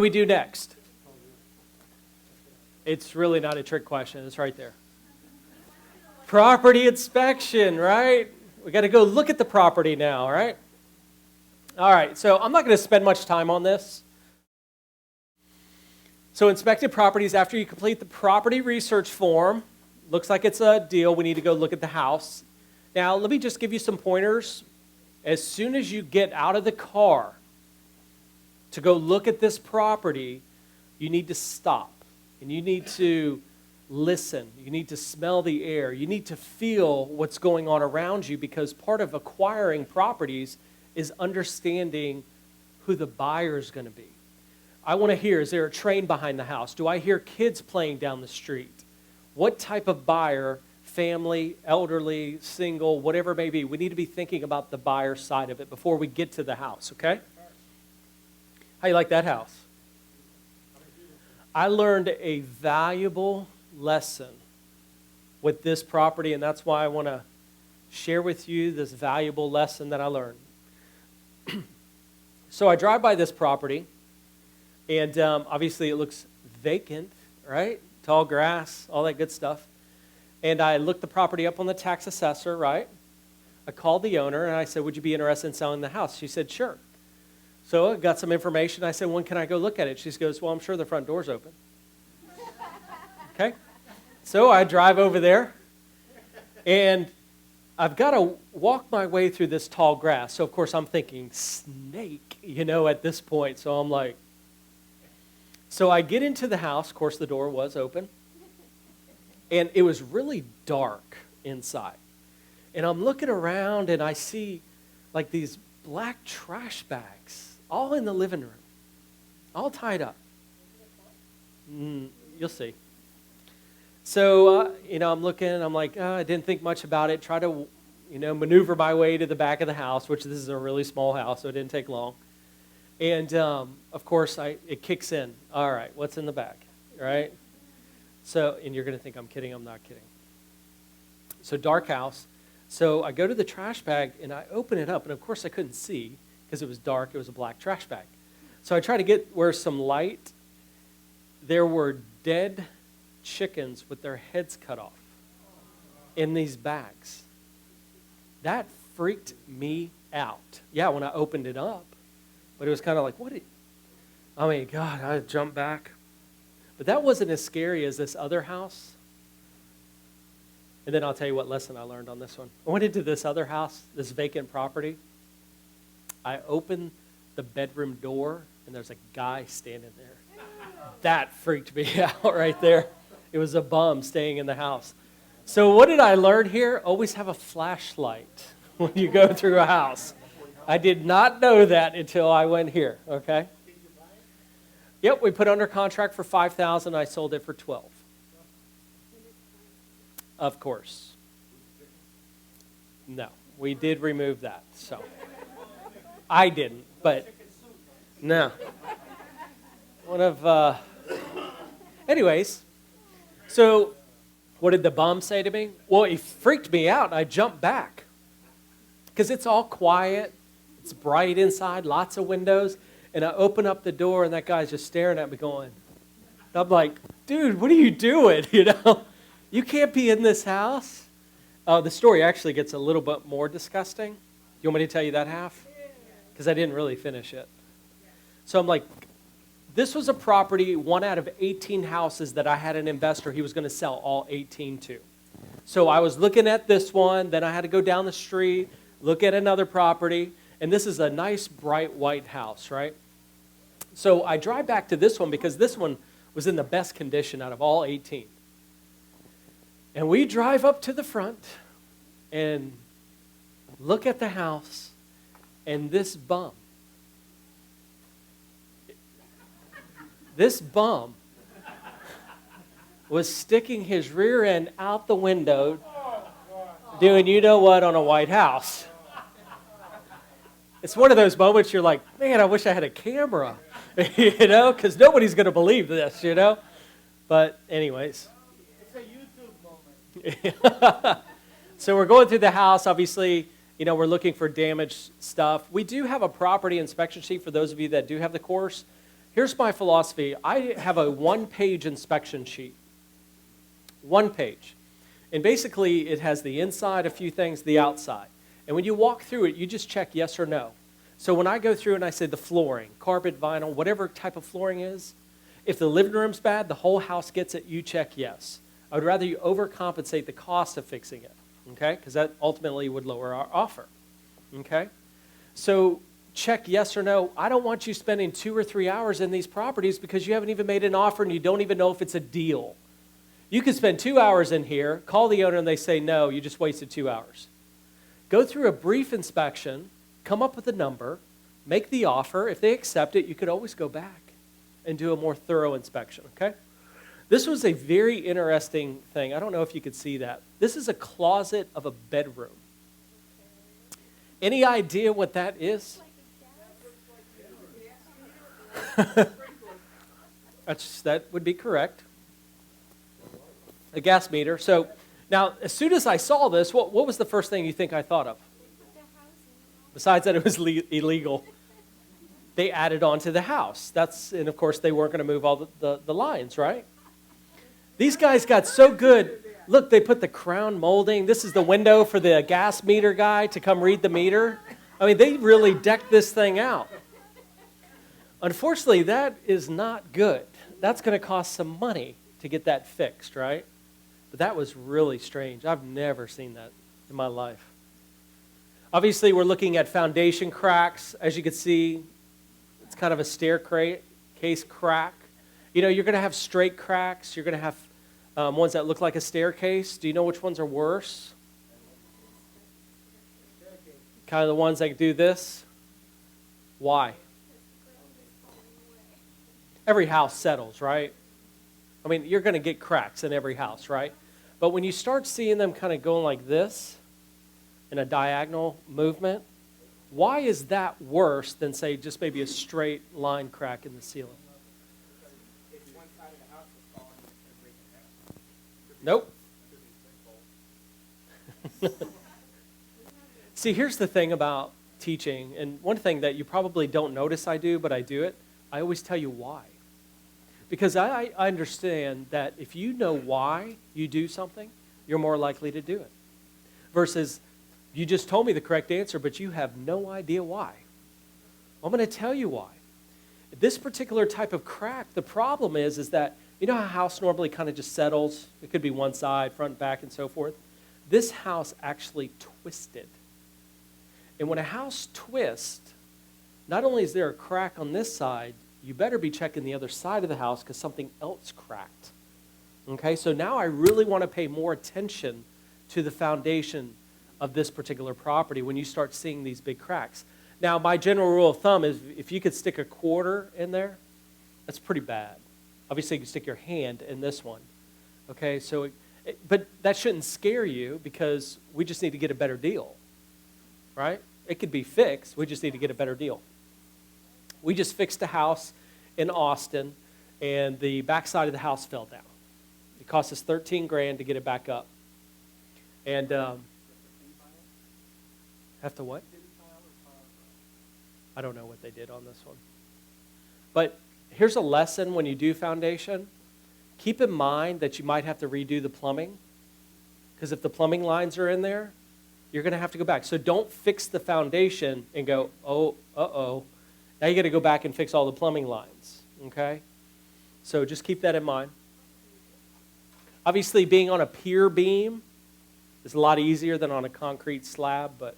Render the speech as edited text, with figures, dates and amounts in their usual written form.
What do we do next? It's really not a trick question. It's right there. Property inspection, right? We got to go look at the property now, right? All right, so I'm not going to spend much time on this. So inspected properties, after you complete the property research form, looks like it's a deal. We need to go look at the house. Now, let me just give you some pointers. As soon as you get out of the car to go look at this property, you need to stop and you need to listen. You need to smell the air. You need to feel what's going on around you, because part of acquiring properties is understanding who the buyer is going to be. I want to hear, is there a train behind the house? Do I hear kids playing down the street? What type of buyer, family, elderly, single, whatever it may be, we need to be thinking about the buyer side of it before we get to the house, okay? How you like that house? I learned a valuable lesson with this property, and that's why I want to share with you this valuable lesson that I learned. So I drive by this property, and obviously it looks vacant, right? Tall grass, all that good stuff. And I looked the property up on the tax assessor, right? I called the owner, and I said, would you be interested in selling the house? She said, sure. So I got some information. I said, when can I go look at it? She goes, well, I'm sure the front door's open. Okay. So I drive over there, and I've got to walk my way through this tall grass. So, of course, I'm thinking snake, at this point. So I'm like, so I get into the house. Of course, the door was open. And it was really dark inside. And I'm looking around, and I see like these black trash bags all in the living room, all tied up. You'll see. So, I'm looking, I'm like, I didn't think much about it. Try to, maneuver my way to the back of the house, which this is a really small house, so it didn't take long. And, of course, it kicks in. All right, what's in the back, right? So, and you're going to think I'm kidding. I'm not kidding. So, dark house. So, I go to the trash bag, and I open it up. And, of course, I couldn't see because it was dark. It was a black trash bag. So, I try to get where some light. There were dead chickens with their heads cut off in these bags. That freaked me out. Yeah, when I opened it up. But it was kind of like, God, I jumped back. But that wasn't as scary as this other house. And then I'll tell you what lesson I learned on this one. I went into this other house, this vacant property. I opened the bedroom door, and there's a guy standing there. That freaked me out right there. It was a bum staying in the house. So what did I learn here? Always have a flashlight when you go through a house. I did not know that until I went here, okay? Yep, we put under contract for $5,000. I sold it for $12,000. Of course. No, we did remove that. So I didn't, but no. Anyways, so what did the bum say to me? Well, he freaked me out, and I jumped back because it's all quiet. It's bright inside, lots of windows. And I open up the door, and that guy's just staring at me going, I'm like, dude, what are you doing? You can't be in this house. The story actually gets a little bit more disgusting. You want me to tell you that half? Because I didn't really finish it. So I'm like, this was a property, 1 out of 18 houses that I had an investor he was going to sell all 18 to. So I was looking at this one, then I had to go down the street, look at another property. And this is a nice, bright, white house, right? So I drive back to this one because this one was in the best condition out of all 18. And we drive up to the front and look at the house, and this bum was sticking his rear end out the window doing you know what on a white house. It's one of those moments you're like, man, I wish I had a camera, because nobody's going to believe this, But anyways. It's a YouTube moment. So we're going through the house. Obviously, we're looking for damaged stuff. We do have a property inspection sheet for those of you that do have the course. Here's my philosophy. I have a one-page inspection sheet. One page. And basically, it has the inside, a few things, the outside. And when you walk through it, you just check yes or no. So when I go through and I say the flooring, carpet, vinyl, whatever type of flooring is, if the living room's bad, the whole house gets it, you check yes. I would rather you overcompensate the cost of fixing it, okay? Because that ultimately would lower our offer, okay? So check yes or no. I don't want you spending 2 or 3 hours in these properties because you haven't even made an offer and you don't even know if it's a deal. You could spend 2 hours in here, call the owner, and they say no, you just wasted 2 hours. Go through a brief inspection, come up with a number, make the offer. If they accept it, you could always go back and do a more thorough inspection, okay? This was a very interesting thing. I don't know if you could see that. This is a closet of a bedroom. Any idea what that is? That would be correct. A gas meter. So now, as soon as I saw this, what was the first thing you think I thought of? Besides that it was illegal. They added on to the house. And of course, they weren't going to move all the lines, right? These guys got so good. Look, they put the crown molding. This is the window for the gas meter guy to come read the meter. I mean, they really decked this thing out. Unfortunately, that is not good. That's going to cost some money to get that fixed, right? But that was really strange. I've never seen that in my life. Obviously, we're looking at foundation cracks. As you can see, it's kind of a staircase crack. You know, you're going to have straight cracks. You're going to have ones that look like a staircase. Do you know which ones are worse? Kind of the ones that do this. Why? Every house settles, right? I mean, you're going to get cracks in every house, right? But when you start seeing them kind of going like this in a diagonal movement, why is that worse than, say, just maybe a straight line crack in the ceiling? Nope. See, here's the thing about teaching, and one thing that you probably don't notice I do, but I do it, I always tell you why. Because I understand that if you know why you do something, you're more likely to do it. Versus, you just told me the correct answer, but you have no idea why. I'm going to tell you why. This particular type of crack, the problem is that, you know how a house normally kind of just settles? It could be one side, front, back, and so forth. This house actually twisted. And when a house twists, not only is there a crack on this side, you better be checking the other side of the house because something else cracked. Okay, so now I really want to pay more attention to the foundation of this particular property when you start seeing these big cracks. Now, my general rule of thumb is if you could stick a quarter in there, that's pretty bad. Obviously, you can stick your hand in this one. Okay, so, but that shouldn't scare you because we just need to get a better deal, right? It could be fixed. We just need to get a better deal. We just fixed a house in Austin, and the backside of the house fell down. It cost us $13,000 to get it back up. And have to what? I don't know what they did on this one. But here's a lesson when you do foundation. Keep in mind that you might have to redo the plumbing, because if the plumbing lines are in there, you're going to have to go back. So don't fix the foundation and go, oh, uh-oh. Now you got to go back and fix all the plumbing lines, okay? So just keep that in mind. Obviously, being on a pier beam is a lot easier than on a concrete slab, but